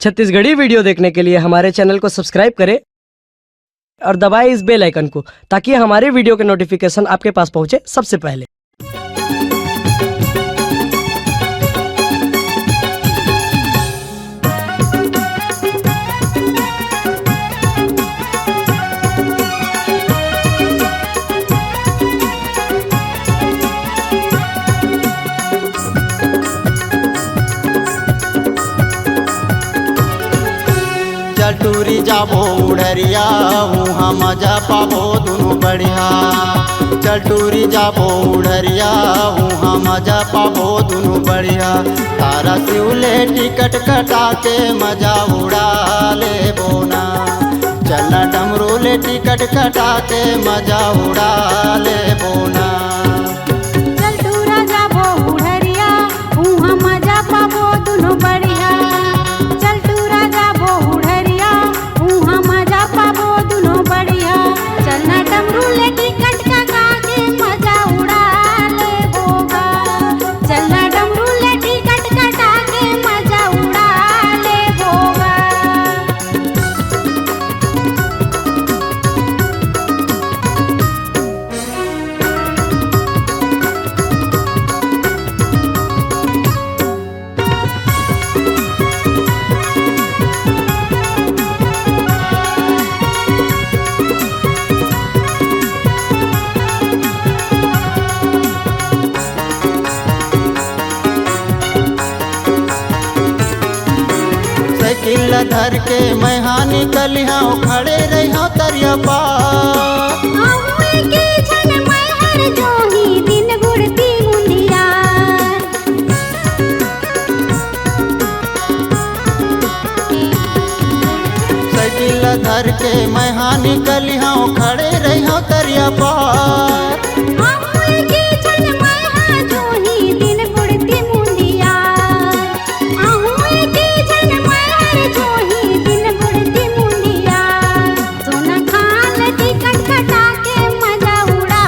Chhattisgarhi video देखने के लिए हमारे चैनल को सब्सक्राइब करें और दबाएं इस बेल आइकन को ताकि हमारे वीडियो के नोटिफिकेशन आपके पास पहुंचे सबसे पहले। टूरी जाबो उड़रिया वहाँ मजा पाबो दोनों बढ़िया। चल टूरी जाबो उड़रिया वहाँ मजा पाबो दोनों बढ़िया। तारा सिउले टिकट कटा के मजा उड़ा ले बोना। चलना डमरू ले टिकट कटा के मजा उड़ा ले बोना। चल टूरा जाबो उड़रिया वहाँ मजा पाबो दोनों बढ़िया। चल टूरा जाबो उड़रिया वहाँ मजा पाबो दोनों बढ़िया। चलना डमरू ले टिकट कटा के मजा उड़ा ले बोगा। चलना डमरू ले टिकट कटा के मजा उड़ा ले बोगा। साइकिल धर के मैं हाँ निकलिया खड़े रही तरिया पार। आहुए के छन मैं हर जोही दिन गुड़ती मुंदिया। साइकिल धर के मैं हाँ निकलिया खड़े रही तरिया पार। आहुए के छन मैं हर जोही दिन गुड़ती मुंदिया। आहुए के छन मैं हर जोही दिन गुड़ती मुंदिया। सोना खाल टिकट कटा के मजा उड़ा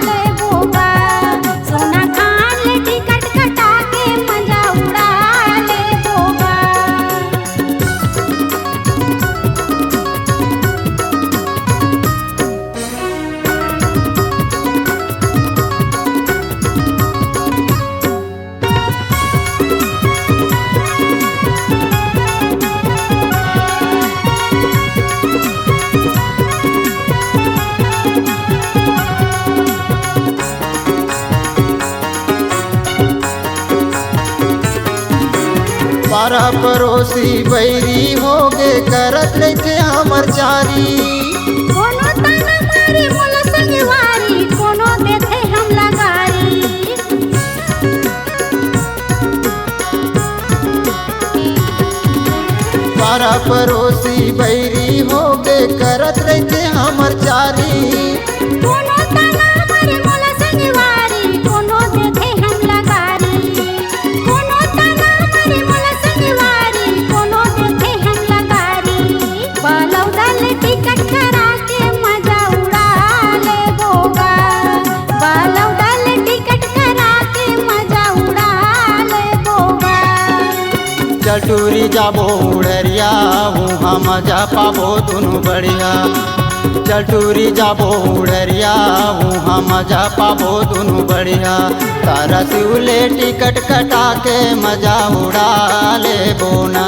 ले बोगा। सोना खाल टिकट कटा के मजा उड़ा ले बोगा। पारा पड़ोसी बैरी हो गे करत लेते हमर जारी। कोनो तना मारी मोला संगवारी कोनो देथे हम लगारी। पारा पड़ोसी बैरी हो गे करत लेते हमर जारी। कोनो तना मारी मोला संगवारी कोनो देथे हम लगारी। कोनो तना मारी मोला संगवारी कोनो देथे हम लगारी। बलौदा ले टिकट करा के मजा उड़ा ले बोगा। बलौदा ले टिकट करा के मजा उड़ा ले बोगा। चल टूरी जाबो उड़रिया वहाँ मजा पाबो दोनों बढ़िया। चल टूरी जाबो उड़रिया वहाँ मजा पाबो दोनों बढ़िया। तारा सिउले टिकट कटा के मजा उड़ा ले बोना।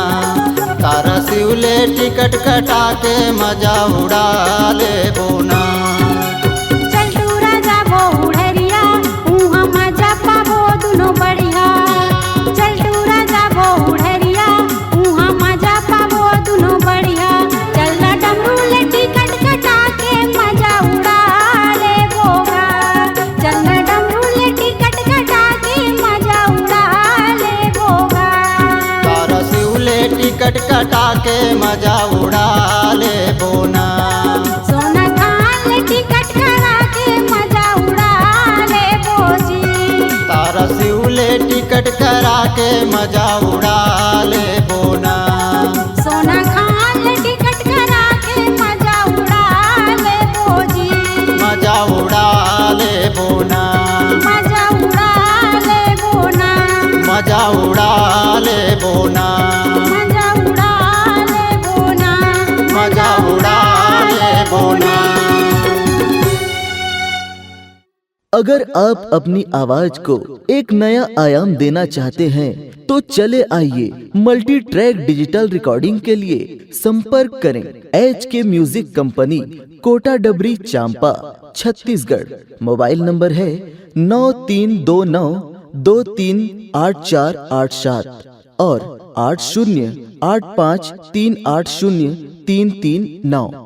तारा सिउले टिकट कटा के मजा उड़ा ले बोना। चल टूरा जाबो उड़रिया वहाँ मजा पाबो दोनों बढ़िया। चल टूरा जाबो उड़रिया वहाँ मजा पाबो दोनों बढ़िया। चलना डमरू ले टिकट कटा के मजा उड़ा ले बोगा। चलना डमरू ले टिकट कटा के मजा उड़ा ले बोगा। तारा सिउले टिकट कटा के मजा उड़ा ले बोना। सोना खान ले टिकट करा के मजा उड़ा ले बोजी। तारा सिउले टिकट करा के मजा उड़ा ले बोना। सोना खान ले टिकट करा के मजा उड़ा ले बोजी। मजा उड़ा ले बोना। मजा उड़ा ले बोना। मजा उड़ा ले बोना। मजा उड़ा अगर आप अपनी आवाज को एक नया आयाम देना चाहते हैं तो चले आइए मल्टी ट्रैक डिजिटल रिकॉर्डिंग के लिए संपर्क करें HK म्यूजिक कंपनी, कोटा डबरी, चांपा, छत्तीसगढ़। मोबाइल नंबर है 9329238487 और 8085380339।